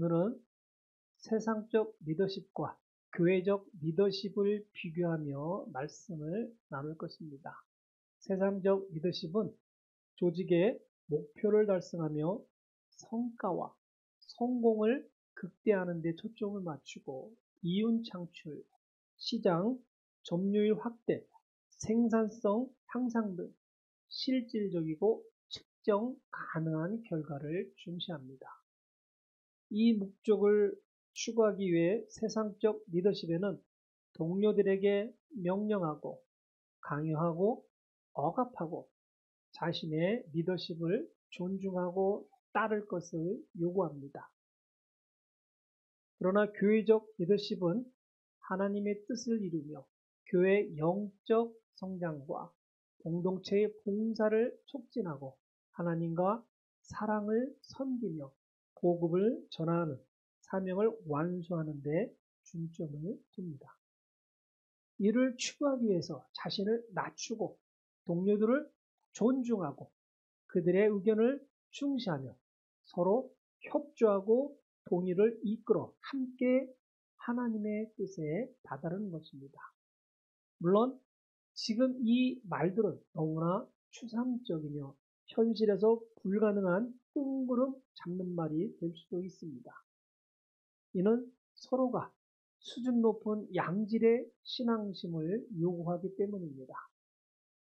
오늘은 세상적 리더십과 교회적 리더십을 비교하며 말씀을 나눌 것입니다. 세상적 리더십은 조직의 목표를 달성하며 성과와 성공을 극대화하는 데 초점을 맞추고 이윤 창출, 시장 점유율 확대, 생산성 향상 등 실질적이고 측정 가능한 결과를 중시합니다. 이 목적을 추구하기 위해 세상적 리더십에는 동료들에게 명령하고 강요하고 억압하고 자신의 리더십을 존중하고 따를 것을 요구합니다. 그러나 교회적 리더십은 하나님의 뜻을 이루며 교회의 영적 성장과 공동체의 봉사를 촉진하고 하나님과 사랑을 섬기며 복음을 전하는 사명을 완수하는 데 중점을 둡니다. 이를 추구하기 위해서 자신을 낮추고 동료들을 존중하고 그들의 의견을 중시하며 서로 협조하고 동의를 이끌어 함께 하나님의 뜻에 다다르는 것입니다. 물론 지금 이 말들은 너무나 추상적이며 현실에서 불가능한 뜬구름 잡는 말이 될 수도 있습니다. 이는 서로가 수준 높은 양질의 신앙심을 요구하기 때문입니다.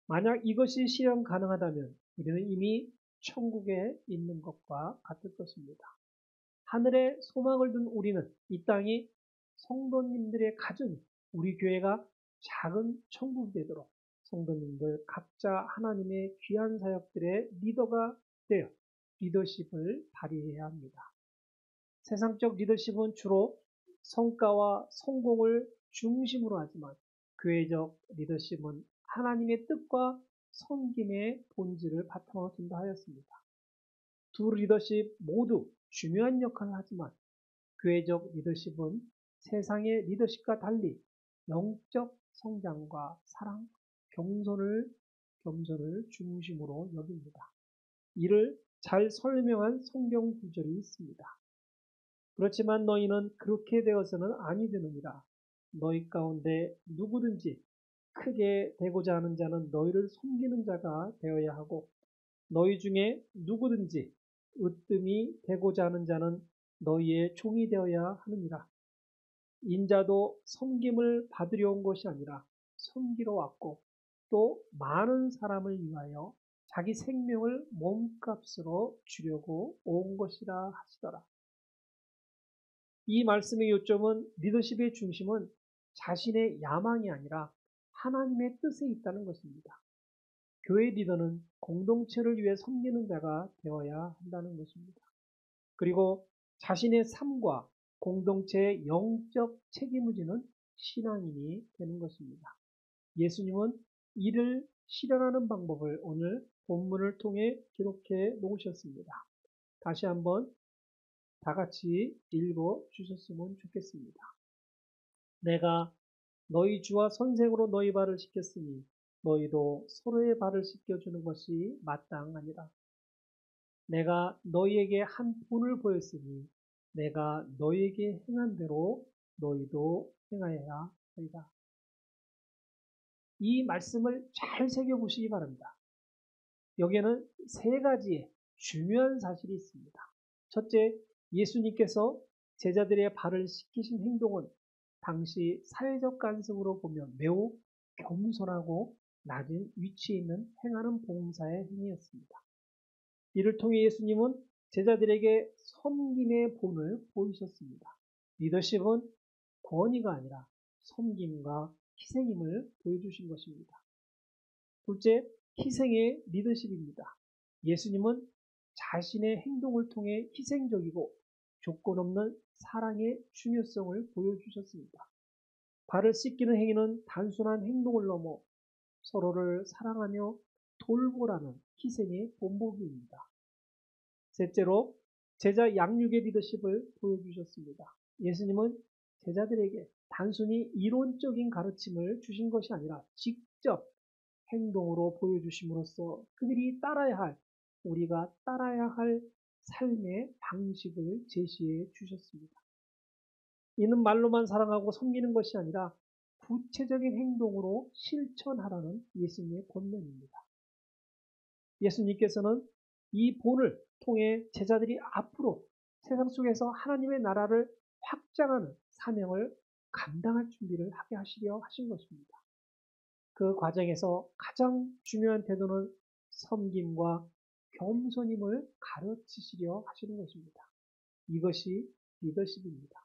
만약 이것이 실현 가능하다면 우리는 이미 천국에 있는 것과 같을 것입니다. 하늘에 소망을 둔 우리는 이 땅이 성도님들의 가정이 우리 교회가 작은 천국이 되도록 성도님들 각자 하나님의 귀한 사역들의 리더가 되어 리더십을 발휘해야 합니다. 세상적 리더십은 주로 성과와 성공을 중심으로 하지만 교회적 리더십은 하나님의 뜻과 섬김의 본질을 바탕으로 둔다 하였습니다. 두 리더십 모두 중요한 역할을 하지만 교회적 리더십은 세상의 리더십과 달리 영적 성장과 사랑, 겸손을 중심으로 여깁니다. 이를 잘 설명한 성경 구절이 있습니다. 그렇지만 너희는 그렇게 되어서는 아니 되느니라. 너희 가운데 누구든지 크게 되고자 하는 자는 너희를 섬기는 자가 되어야 하고 너희 중에 누구든지 으뜸이 되고자 하는 자는 너희의 종이 되어야 하느니라. 인자도 섬김을 받으려 온 것이 아니라 섬기러 왔고 또 많은 사람을 위하여 자기 생명을 몸값으로 주려고 온 것이라 하시더라. 이 말씀의 요점은 리더십의 중심은 자신의 야망이 아니라 하나님의 뜻에 있다는 것입니다. 교회 리더는 공동체를 위해 섬기는 자가 되어야 한다는 것입니다. 그리고 자신의 삶과 공동체의 영적 책임을 지는 신앙인이 되는 것입니다. 예수님은 이를 실현하는 방법을 오늘 본문을 통해 기록해 놓으셨습니다. 다시 한번 다 같이 읽어 주셨으면 좋겠습니다. 내가 너희 주와 선생으로 너희 발을 씻겼으니 너희도 서로의 발을 씻겨주는 것이 마땅하니라. 내가 너희에게 한 본을 보였으니 내가 너희에게 행한 대로 너희도 행하여야 하리라. 이 말씀을 잘 새겨보시기 바랍니다. 여기에는 세 가지의 중요한 사실이 있습니다. 첫째, 예수님께서 제자들의 발을 씻기신 행동은 당시 사회적 관습으로 보면 매우 겸손하고 낮은 위치에 있는 행하는 봉사의 행위였습니다. 이를 통해 예수님은 제자들에게 섬김의 본을 보이셨습니다. 리더십은 권위가 아니라 섬김과 희생임을 보여주신 것입니다. 둘째, 희생의 리더십입니다. 예수님은 자신의 행동을 통해 희생적이고 조건 없는 사랑의 중요성을 보여주셨습니다. 발을 씻기는 행위는 단순한 행동을 넘어 서로를 사랑하며 돌보라는 희생의 본보기입니다. 셋째로 제자 양육의 리더십을 보여주셨습니다. 예수님은 제자들에게 단순히 이론적인 가르침을 주신 것이 아니라 직접 행동으로 보여주심으로써 그들이 우리가 따라야 할 삶의 방식을 제시해 주셨습니다. 이는 말로만 사랑하고 섬기는 것이 아니라 구체적인 행동으로 실천하라는 예수님의 권면입니다. 예수님께서는 이 본을 통해 제자들이 앞으로 세상 속에서 하나님의 나라를 확장하는 사명을 감당할 준비를 하게 하시려 하신 것입니다. 그 과정에서 가장 중요한 태도는 섬김과 겸손임을 가르치시려 하시는 것입니다. 이것이 리더십입니다.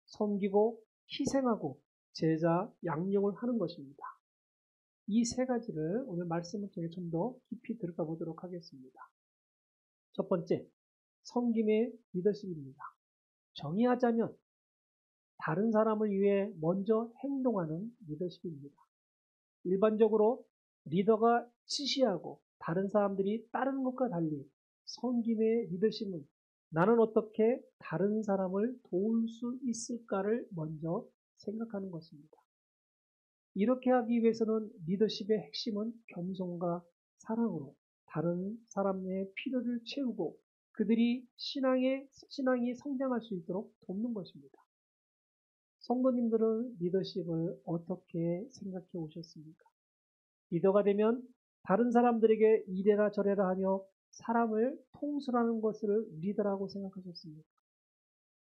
섬기고 희생하고 제자 양육을 하는 것입니다. 이 세 가지를 오늘 말씀을 통해 좀 더 깊이 들어가 보도록 하겠습니다. 첫 번째, 섬김의 리더십입니다. 정의하자면 다른 사람을 위해 먼저 행동하는 리더십입니다. 일반적으로 리더가 지시하고 다른 사람들이 따르는 것과 달리 섬김의 리더십은 나는 어떻게 다른 사람을 도울 수 있을까를 먼저 생각하는 것입니다. 이렇게 하기 위해서는 리더십의 핵심은 겸손과 사랑으로 다른 사람의 필요를 채우고 그들이 신앙이 성장할 수 있도록 돕는 것입니다. 성도님들은 리더십을 어떻게 생각해 오셨습니까? 리더가 되면 다른 사람들에게 이래라 저래라 하며 사람을 통솔하는 것을 리더라고 생각하셨습니까?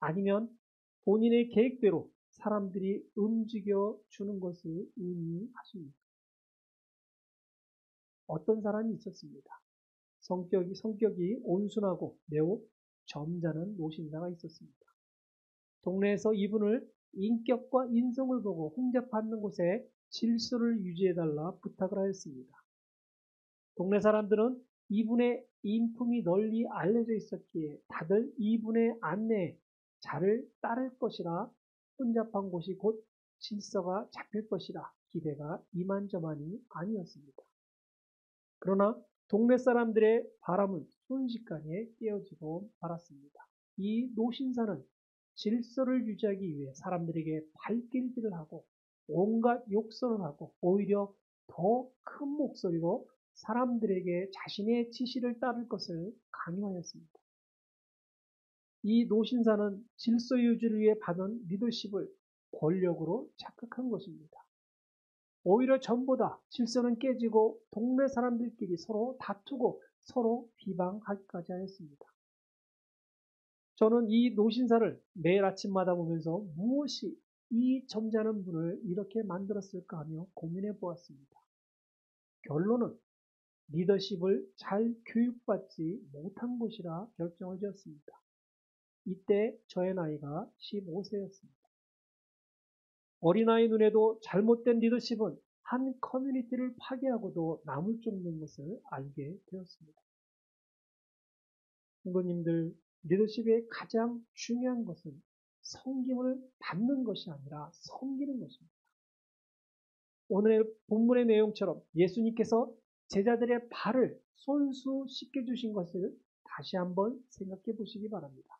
아니면 본인의 계획대로 사람들이 움직여 주는 것을 의미하십니까? 어떤 사람이 있었습니다. 성격이 온순하고 매우 점잖은 노신자가 있었습니다. 동네에서 이분을 인격과 인성을 보고 홍잡받는 곳에 질서를 유지해달라 부탁을 하였습니다. 동네 사람들은 이분의 인품이 널리 알려져 있었기에 다들 이분의 안내에 잘을 따를 것이라 혼잡한 곳이 곧 질서가 잡힐 것이라 기대가 이만저만이 아니었습니다. 그러나 동네 사람들의 바람은 순식간에 깨어지고 말았습니다. 이 노신사는 질서를 유지하기 위해 사람들에게 발길질을 하고 온갖 욕설을 하고 오히려 더 큰 목소리로 사람들에게 자신의 지시를 따를 것을 강요하였습니다. 이 노신사는 질서 유지를 위해 받은 리더십을 권력으로 착각한 것입니다. 오히려 전보다 질서는 깨지고 동네 사람들끼리 서로 다투고 서로 비방하기까지 하였습니다. 저는 이 노신사를 매일 아침마다 보면서 무엇이 이 점잖은 분을 이렇게 만들었을까 하며 고민해 보았습니다. 결론은 리더십을 잘 교육받지 못한 것이라 결정을 지었습니다. 이때 저의 나이가 15세였습니다. 어린아이 눈에도 잘못된 리더십은 한 커뮤니티를 파괴하고도 남을 쫓는 것을 알게 되었습니다. 성도님들, 리더십의 가장 중요한 것은 섬김을 받는 것이 아니라 섬기는 것입니다. 오늘 본문의 내용처럼 예수님께서 제자들의 발을 손수 씻겨주신 것을 다시 한번 생각해 보시기 바랍니다.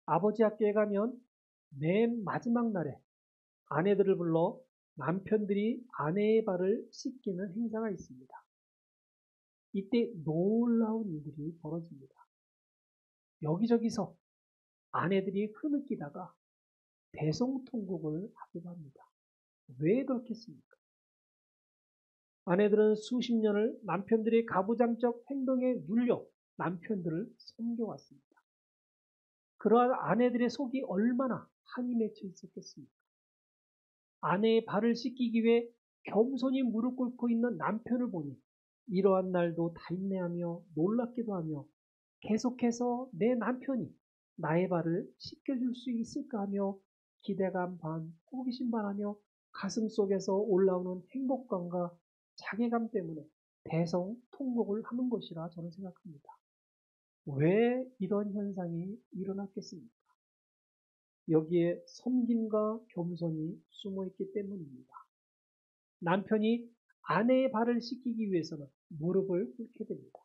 아버지 학교에 가면 맨 마지막 날에 아내들을 불러 남편들이 아내의 발을 씻기는 행사가 있습니다. 이때 놀라운 일들이 벌어집니다. 여기저기서 아내들이 흐느끼다가 대성통곡을 하기도 합니다. 왜 그렇겠습니까? 아내들은 수십 년을 남편들의 가부장적 행동에 눌려 남편들을 섬겨왔습니다. 그러한 아내들의 속이 얼마나 한이 맺혀 있었겠습니까? 아내의 발을 씻기기 위해 겸손히 무릎 꿇고 있는 남편을 보니 이러한 날도 다 인내하며 놀랍기도 하며 계속해서 내 남편이 나의 발을 씻겨줄 수 있을까 하며 기대감 반, 호기심 반하며 가슴 속에서 올라오는 행복감과 자괴감 때문에 대성통곡을 하는 것이라 저는 생각합니다. 왜 이런 현상이 일어났겠습니까? 여기에 섬김과 겸손이 숨어있기 때문입니다. 남편이 아내의 발을 씻기기 위해서는 무릎을 꿇게 됩니다.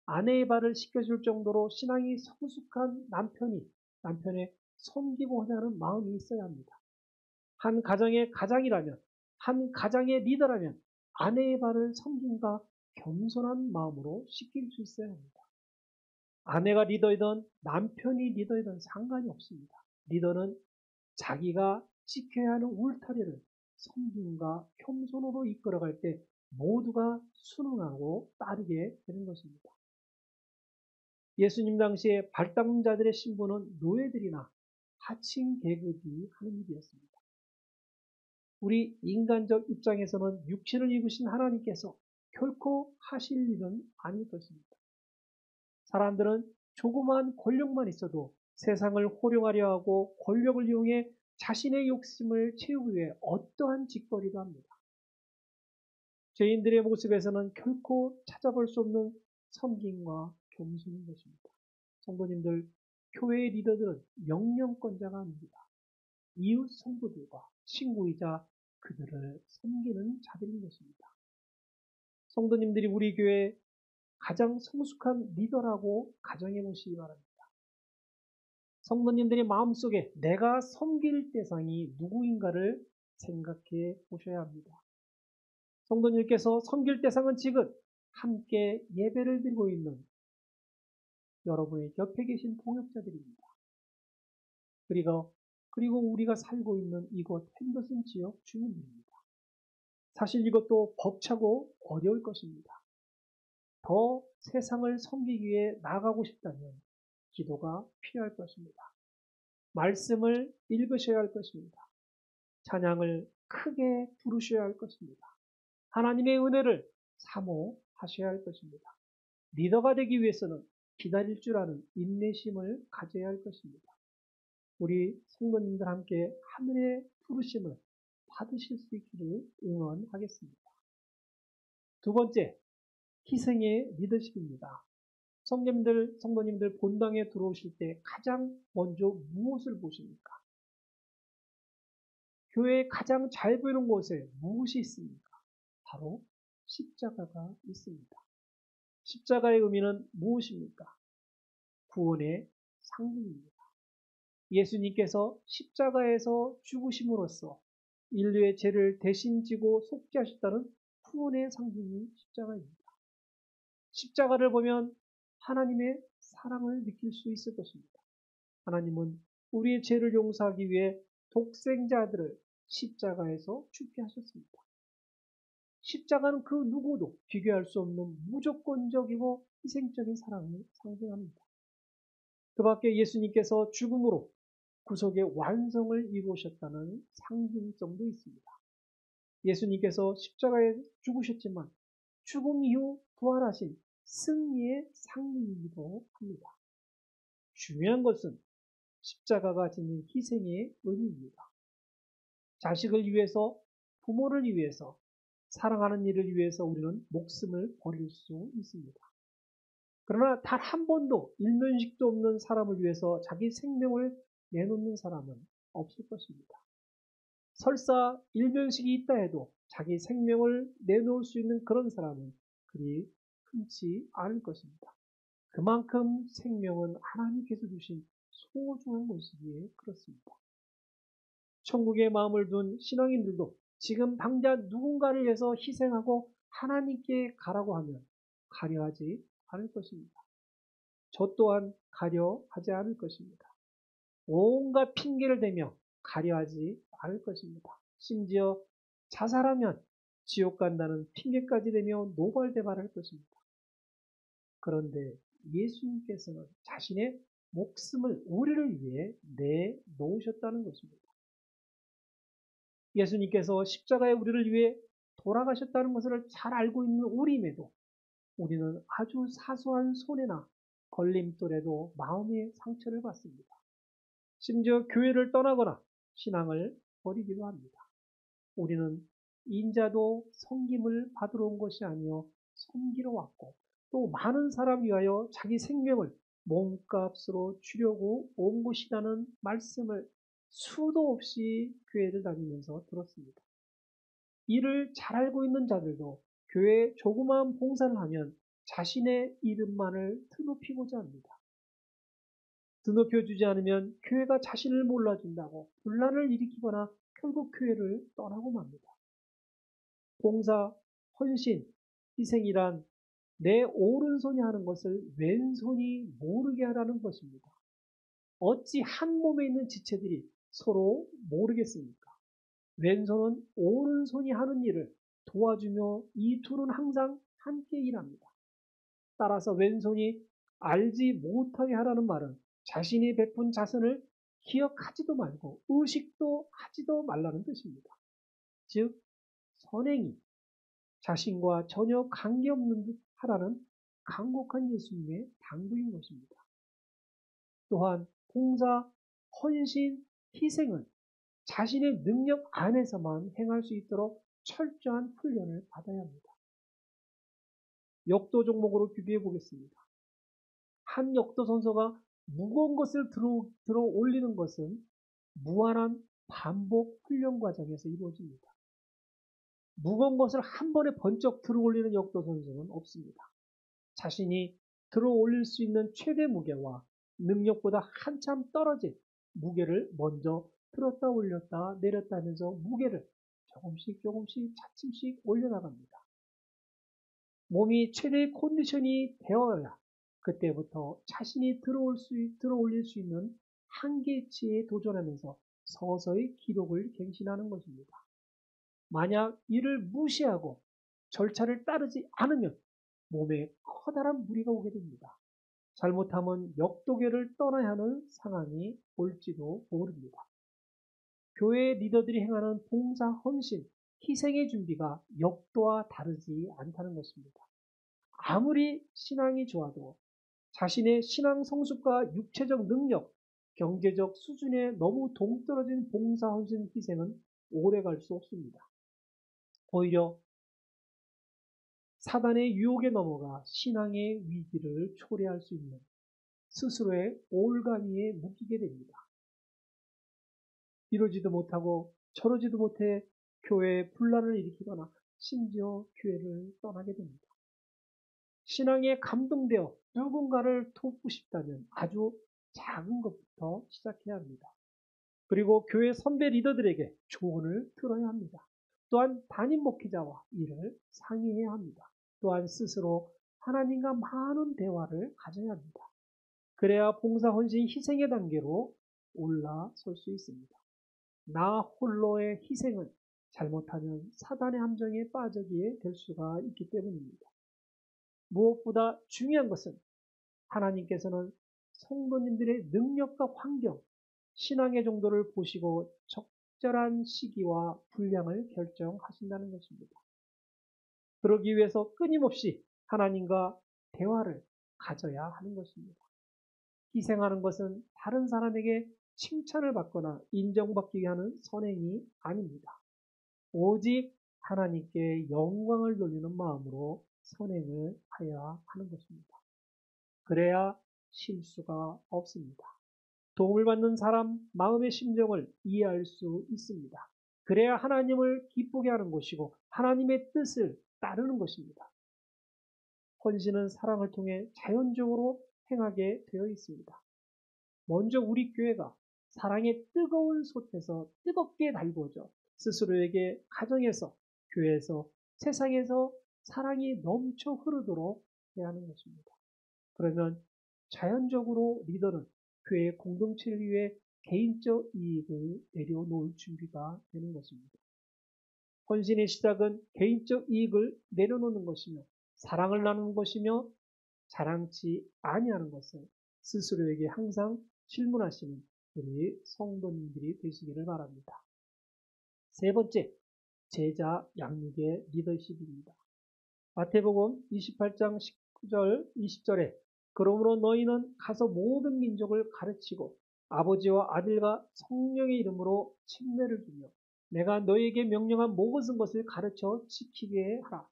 아내의 발을 씻겨줄 정도로 신앙이 성숙한 남편의 섬기고자 하는 마음이 있어야 합니다. 한 가정의 가장이라면, 한 가정의 리더라면 아내의 발을 섬김과 겸손한 마음으로 씻길 수 있어야 합니다. 아내가 리더이든 남편이 리더이든 상관이 없습니다. 리더는 자기가 지켜야 하는 울타리를 섬김과 겸손으로 이끌어갈 때 모두가 순응하고 따르게 되는 것입니다. 예수님 당시에 발당자들의 신분은 노예들이나 하층 계급이 하는 일이었습니다. 우리 인간적 입장에서는 육신을 입으신 하나님께서 결코 하실 일은 아닐 것입니다. 사람들은 조그만 권력만 있어도 세상을 호령하려 하고 권력을 이용해 자신의 욕심을 채우기 위해 어떠한 짓거리도 합니다. 죄인들의 모습에서는 결코 찾아볼 수 없는 섬김과 겸손인 것입니다. 성도님들, 교회의 리더들은 영령권자가 아닙니다. 이웃 성도들과 친구이자 그들을 섬기는 자들인 것입니다. 성도님들이 우리 교회의 가장 성숙한 리더라고 가정해 보시기 바랍니다. 성도님들의 마음속에 내가 섬길 대상이 누구인가를 생각해 보셔야 합니다. 성도님께서 섬길 대상은 지금 함께 예배를 드리고 있는 여러분의 옆에 계신 동역자들입니다. 그리고 우리가 살고 있는 이곳 핸더슨 지역 주민들입니다. 사실 이것도 벅차고 어려울 것입니다. 더 세상을 섬기기 위해 나아가고 싶다면 기도가 필요할 것입니다. 말씀을 읽으셔야 할 것입니다. 찬양을 크게 부르셔야 할 것입니다. 하나님의 은혜를 사모하셔야 할 것입니다. 리더가 되기 위해서는 기다릴 줄 아는 인내심을 가져야 할 것입니다. 우리 성도님들 함께 하늘의 부르심을 받으실 수 있기를 응원하겠습니다. 두 번째, 희생의 리더십입니다. 성도님들 본당에 들어오실 때 가장 먼저 무엇을 보십니까? 교회에 가장 잘 보이는 곳에 무엇이 있습니까? 바로 십자가가 있습니다. 십자가의 의미는 무엇입니까? 구원의 상징입니다. 예수님께서 십자가에서 죽으심으로써 인류의 죄를 대신 지고 속죄하셨다는 구원의 상징이 십자가입니다. 십자가를 보면 하나님의 사랑을 느낄 수 있을 것입니다. 하나님은 우리의 죄를 용서하기 위해 독생자들을 십자가에서 죽게 하셨습니다. 십자가는 그 누구도 비교할 수 없는 무조건적이고 희생적인 사랑을 상징합니다. 그 밖에 예수님께서 죽음으로 구속의 완성을 이루셨다는 상징성도 있습니다. 예수님께서 십자가에 죽으셨지만 죽음 이후 부활하신 승리의 상징이기도 합니다. 중요한 것은 십자가가 지닌 희생의 의미입니다. 자식을 위해서, 부모를 위해서, 사랑하는 이를 위해서 우리는 목숨을 버릴 수 있습니다. 그러나 단 한 번도 일면식도 없는 사람을 위해서 자기 생명을 내놓는 사람은 없을 것입니다. 설사 일면식이 있다 해도 자기 생명을 내놓을 수 있는 그런 사람은 그리 흔치 않을 것입니다. 그만큼 생명은 하나님께서 주신 소중한 것이기에 그렇습니다. 천국의 마음을 둔 신앙인들도 지금 당장 누군가를 위해서 희생하고 하나님께 가라고 하면 가려하지 않을 것입니다. 저 또한 가려하지 않을 것입니다. 온갖 핑계를 대며 가려하지 않을 것입니다. 심지어 자살하면 지옥 간다는 핑계까지 대며 노발대발할 것입니다. 그런데 예수님께서는 자신의 목숨을 우리를 위해 내놓으셨다는 것입니다. 예수님께서 십자가에 우리를 위해 돌아가셨다는 것을 잘 알고 있는 우리임에도 우리는 아주 사소한 손해나 걸림돌에도 마음의 상처를 받습니다. 심지어 교회를 떠나거나 신앙을 버리기도 합니다. 우리는 인자도 섬김을 받으러 온 것이 아니요 섬기러 왔고 또 많은 사람 위하여 자기 생명을 몸값으로 주려고 온 것이라는 말씀을 수도 없이 교회를 다니면서 들었습니다. 이를 잘 알고 있는 자들도 교회에 조그마한 봉사를 하면 자신의 이름만을 드높이고자 합니다. 드높여주지 않으면 교회가 자신을 몰라준다고 분란을 일으키거나 결국 교회를 떠나고 맙니다. 봉사, 헌신, 희생이란 내 오른손이 하는 것을 왼손이 모르게 하라는 것입니다. 어찌 한 몸에 있는 지체들이 서로 모르겠습니까? 왼손은 오른손이 하는 일을 도와주며 이 둘은 항상 함께 일합니다. 따라서 왼손이 알지 못하게 하라는 말은 자신이 베푼 자선을 기억하지도 말고 의식도 하지도 말라는 뜻입니다. 즉 선행이 자신과 전혀 관계없는 듯 하라는 간곡한 예수님의 당부인 것입니다. 또한 봉사, 헌신, 희생은 자신의 능력 안에서만 행할 수 있도록 철저한 훈련을 받아야 합니다. 역도 종목으로 비교해 보겠습니다. 한 역도 선수가 무거운 것을 들어 올리는 것은 무한한 반복 훈련 과정에서 이루어집니다. 무거운 것을 한 번에 번쩍 들어 올리는 역도 선수는 없습니다. 자신이 들어 올릴 수 있는 최대 무게와 능력보다 한참 떨어진 무게를 먼저 들었다 올렸다 내렸다 하면서 무게를 조금씩 차츰씩 올려나갑니다. 몸이 최대 컨디션이 되어야 그때부터 자신이 들어 올릴 수 있는 한계치에 도전하면서 서서히 기록을 갱신하는 것입니다. 만약 이를 무시하고 절차를 따르지 않으면 몸에 커다란 무리가 오게 됩니다. 잘못하면 역도계를 떠나야 하는 상황이 올지도 모릅니다. 교회 리더들이 행하는 봉사, 헌신, 희생의 준비가 역도와 다르지 않다는 것입니다. 아무리 신앙이 좋아도 자신의 신앙 성숙과 육체적 능력, 경제적 수준에 너무 동떨어진 봉사, 헌신, 희생은 오래 갈 수 없습니다. 오히려 사단의 유혹에 넘어가 신앙의 위기를 초래할 수 있는 스스로의 올가미에 묶이게 됩니다. 이러지도 못하고 저러지도 못해 교회에 분란을 일으키거나 심지어 교회를 떠나게 됩니다. 신앙에 감동되어 누군가를 돕고 싶다면 아주 작은 것부터 시작해야 합니다. 그리고 교회 선배 리더들에게 조언을 들어야 합니다. 또한 담임 목회자와 이를 상의해야 합니다. 또한 스스로 하나님과 많은 대화를 가져야 합니다. 그래야 봉사, 헌신, 희생의 단계로 올라설 수 있습니다. 나 홀로의 희생은 잘못하면 사단의 함정에 빠지게 될 수가 있기 때문입니다. 무엇보다 중요한 것은 하나님께서는 성도님들의 능력과 환경, 신앙의 정도를 보시고 적절한 시기와 분량을 결정하신다는 것입니다. 그러기 위해서 끊임없이 하나님과 대화를 가져야 하는 것입니다. 희생하는 것은 다른 사람에게 칭찬을 받거나 인정받기 위한 선행이 아닙니다. 오직 하나님께 영광을 돌리는 마음으로 선행을 하여야 하는 것입니다. 그래야 실수가 없습니다. 도움을 받는 사람 마음의 심정을 이해할 수 있습니다. 그래야 하나님을 기쁘게 하는 것이고 하나님의 뜻을 따르는 것입니다. 헌신은 사랑을 통해 자연적으로 행하게 되어 있습니다. 먼저 우리 교회가 사랑의 뜨거운 솥에서 뜨겁게 달구어져 스스로에게 가정에서, 교회에서, 세상에서 사랑이 넘쳐 흐르도록 해야 하는 것입니다. 그러면 자연적으로 리더는 교회 공동체를 위해 개인적 이익을 내려놓을 준비가 되는 것입니다. 헌신의 시작은 개인적 이익을 내려놓는 것이며 사랑을 나누는 것이며 자랑치 아니하는 것을 스스로에게 항상 질문하시는 우리 성도님들이 되시기를 바랍니다. 세 번째, 제자 양육의 리더십입니다. 마태복음 28장 19절 20절에 그러므로 너희는 가서 모든 민족을 가르치고 아버지와 아들과 성령의 이름으로 침례를 주며 내가 너희에게 명령한 모든 것을 가르쳐 지키게 하라.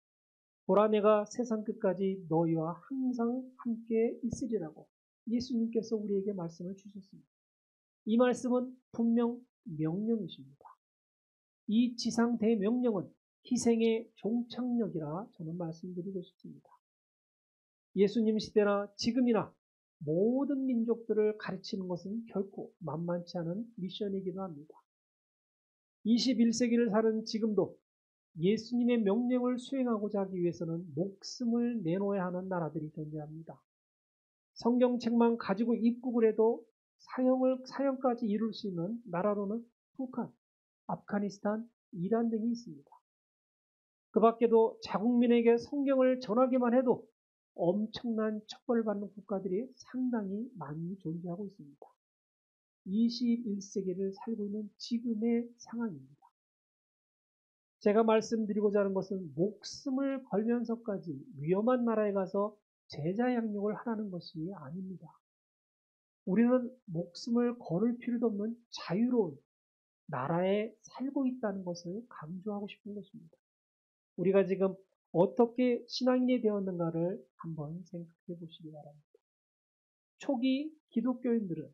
보라 내가 세상 끝까지 너희와 항상 함께 있으리라고 예수님께서 우리에게 말씀을 주셨습니다. 이 말씀은 분명 명령이십니다. 이 지상 대명령은 희생의 종착역이라 저는 말씀드리고 싶습니다. 예수님 시대나 지금이나 모든 민족들을 가르치는 것은 결코 만만치 않은 미션이기도 합니다. 21세기를 사는 지금도 예수님의 명령을 수행하고자 하기 위해서는 목숨을 내놓아야 하는 나라들이 존재합니다. 성경책만 가지고 입국을 해도 사형까지 이룰 수 있는 나라로는 북한, 아프가니스탄, 이란 등이 있습니다. 그 밖에도 자국민에게 성경을 전하기만 해도 엄청난 처벌을 받는 국가들이 상당히 많이 존재하고 있습니다. 21세기를 살고 있는 지금의 상황입니다. 제가 말씀드리고자 하는 것은 목숨을 걸면서까지 위험한 나라에 가서 제자 양육을 하라는 것이 아닙니다. 우리는 목숨을 걸을 필요도 없는 자유로운 나라에 살고 있다는 것을 강조하고 싶은 것입니다. 우리가 지금 어떻게 신앙인이 되었는가를 한번 생각해 보시기 바랍니다. 초기 기독교인들은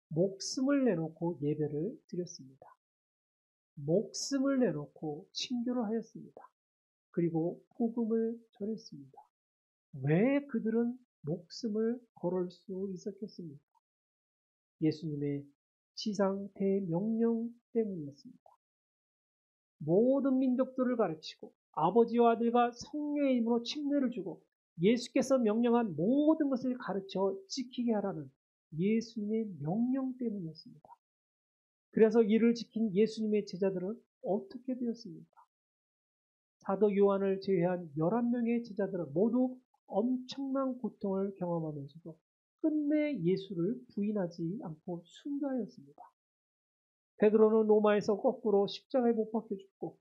목숨을 내놓고 예배를 드렸습니다. 목숨을 내놓고 친교를 하였습니다. 그리고 복음을 전했습니다. 왜 그들은 목숨을 걸을 수 있었겠습니까? 예수님의 지상 대명령 때문이었습니다. 모든 민족들을 가르치고 아버지와 아들과 성령의 이름으로 칙례를 주고 예수께서 명령한 모든 것을 가르쳐 지키게 하라는 예수님의 명령 때문이었습니다. 그래서 이를 지킨 예수님의 제자들은 어떻게 되었습니까? 사도 요한을 제외한 11명의 제자들은 모두 엄청난 고통을 경험하면서도 끝내 예수를 부인하지 않고 순교하였습니다. 베드로는 로마에서 거꾸로 십자가에 못 박혀 죽고,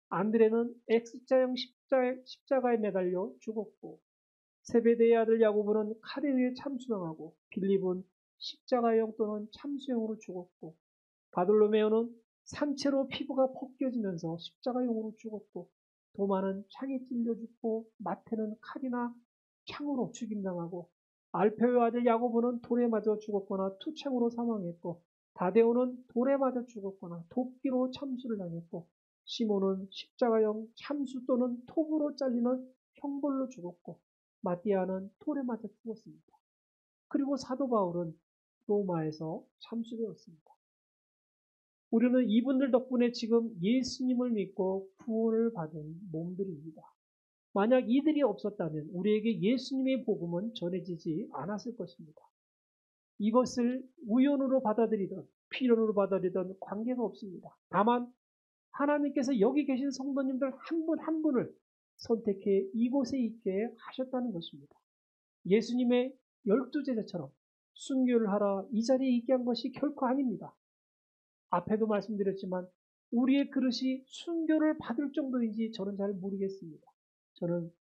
안드레는 X자형 십자가에 매달려 죽었고, 세베대의 아들 야고보는 칼에 의해 참수당하고, 빌립은 십자가형 또는 참수형으로 죽었고, 바돌로메오는 산채로 피부가 벗겨지면서 십자가형으로 죽었고, 도마는 창에 찔려 죽고, 마태는 칼이나 창으로 죽임당하고, 알페오의 아들 야고보는 돌에 맞아 죽었거나 투창으로 사망했고, 다데오는 돌에 맞아 죽었거나 도끼로 참수를 당했고, 시몬은 십자가형 참수 또는 톱으로 잘리는 형벌로 죽었고, 마띠아는 돌에 맞아 죽었습니다. 그리고 사도 바울은 로마에서 참수되었습니다. 우리는 이분들 덕분에 지금 예수님을 믿고 구원을 받은 몸들입니다. 만약 이들이 없었다면 우리에게 예수님의 복음은 전해지지 않았을 것입니다. 이것을 우연으로 받아들이든 필연으로 받아들이든 관계가 없습니다. 다만 하나님께서 여기 계신 성도님들 한 분 한 분을 선택해 이곳에 있게 하셨다는 것입니다. 예수님의 12제자처럼 순교를 하라 이 자리에 있게 한 것이 결코 아닙니다. 앞에도 말씀드렸지만 우리의 그릇이 순교를 받을 정도인지 저는 잘 모르겠습니다. 저는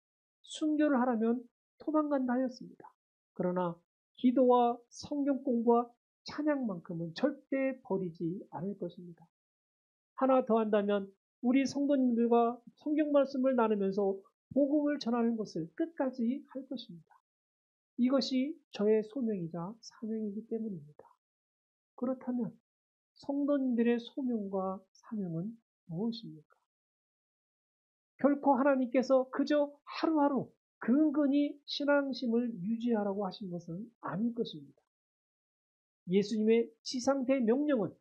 순교를 하라면 도망간다 하였습니다. 그러나 기도와 성경 공부와 찬양만큼은 절대 버리지 않을 것입니다. 하나 더 한다면 우리 성도님들과 성경 말씀을 나누면서 복음을 전하는 것을 끝까지 할 것입니다. 이것이 저의 소명이자 사명이기 때문입니다. 그렇다면 성도님들의 소명과 사명은 무엇입니까? 결코 하나님께서 그저 하루하루 근근히 신앙심을 유지하라고 하신 것은 아닐 것입니다. 예수님의 지상대 명령은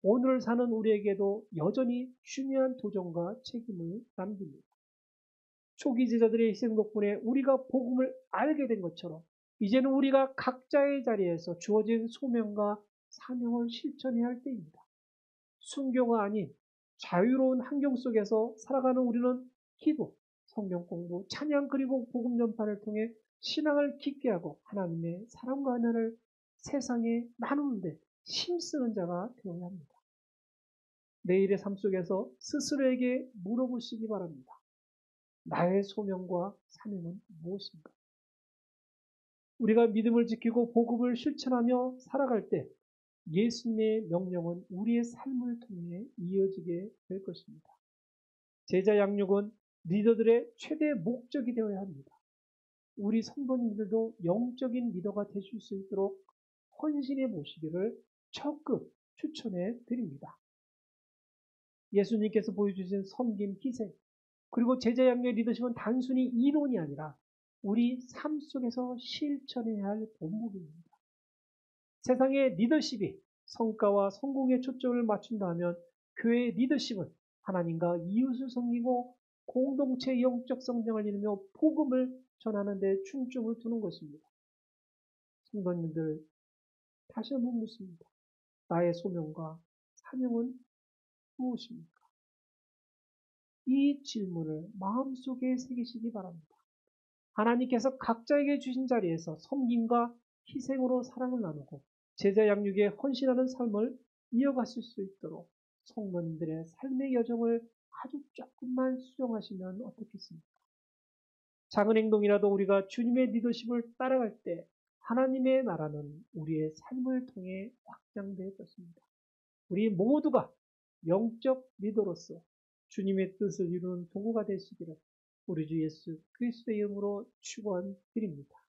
오늘 사는 우리에게도 여전히 중요한 도전과 책임을 남깁니다. 초기 제자들의 희생 덕분에 우리가 복음을 알게 된 것처럼 이제는 우리가 각자의 자리에서 주어진 소명과 사명을 실천해야 할 때입니다. 순교가 아닌 자유로운 환경 속에서 살아가는 우리는 기도, 성경 공부, 찬양 그리고 복음 전파를 통해 신앙을 깊게 하고 하나님의 사랑과 은혜를 세상에 나누는데 힘쓰는 자가 되어야 합니다. 내일의 삶 속에서 스스로에게 물어보시기 바랍니다. 나의 소명과 사명은 무엇인가? 우리가 믿음을 지키고 복음을 실천하며 살아갈 때 예수님의 명령은 우리의 삶을 통해 이어지게 될 것입니다. 제자 양육은 리더들의 최대 목적이 되어야 합니다. 우리 성도님들도 영적인 리더가 되실 수 있도록 헌신해 보시기를 적극 추천해 드립니다. 예수님께서 보여주신 섬김, 희생, 그리고 제자 양육의 리더십은 단순히 이론이 아니라 우리 삶 속에서 실천해야 할 본보기입니다. 세상의 리더십이 성과와 성공에 초점을 맞춘다 하면 교회의 리더십은 하나님과 이웃을 섬기고 공동체 영적 성장을 이루며 복음을 전하는 데 중점을 두는 것입니다. 성도님들, 다시 한번 묻습니다. 나의 소명과 사명은 무엇입니까? 이 질문을 마음속에 새기시기 바랍니다. 하나님께서 각자에게 주신 자리에서 섬김과 희생으로 사랑을 나누고 제자 양육에 헌신하는 삶을 이어가실 수 있도록 성도님들의 삶의 여정을 아주 조금만 수정하시면 어떻겠습니까? 작은 행동이라도 우리가 주님의 리더십을 따라갈 때 하나님의 나라는 우리의 삶을 통해 확장될 것입니다. 우리 모두가 영적 리더로서 주님의 뜻을 이루는 도구가 되시기를 우리 주 예수 그리스도의 이름으로 축원드립니다.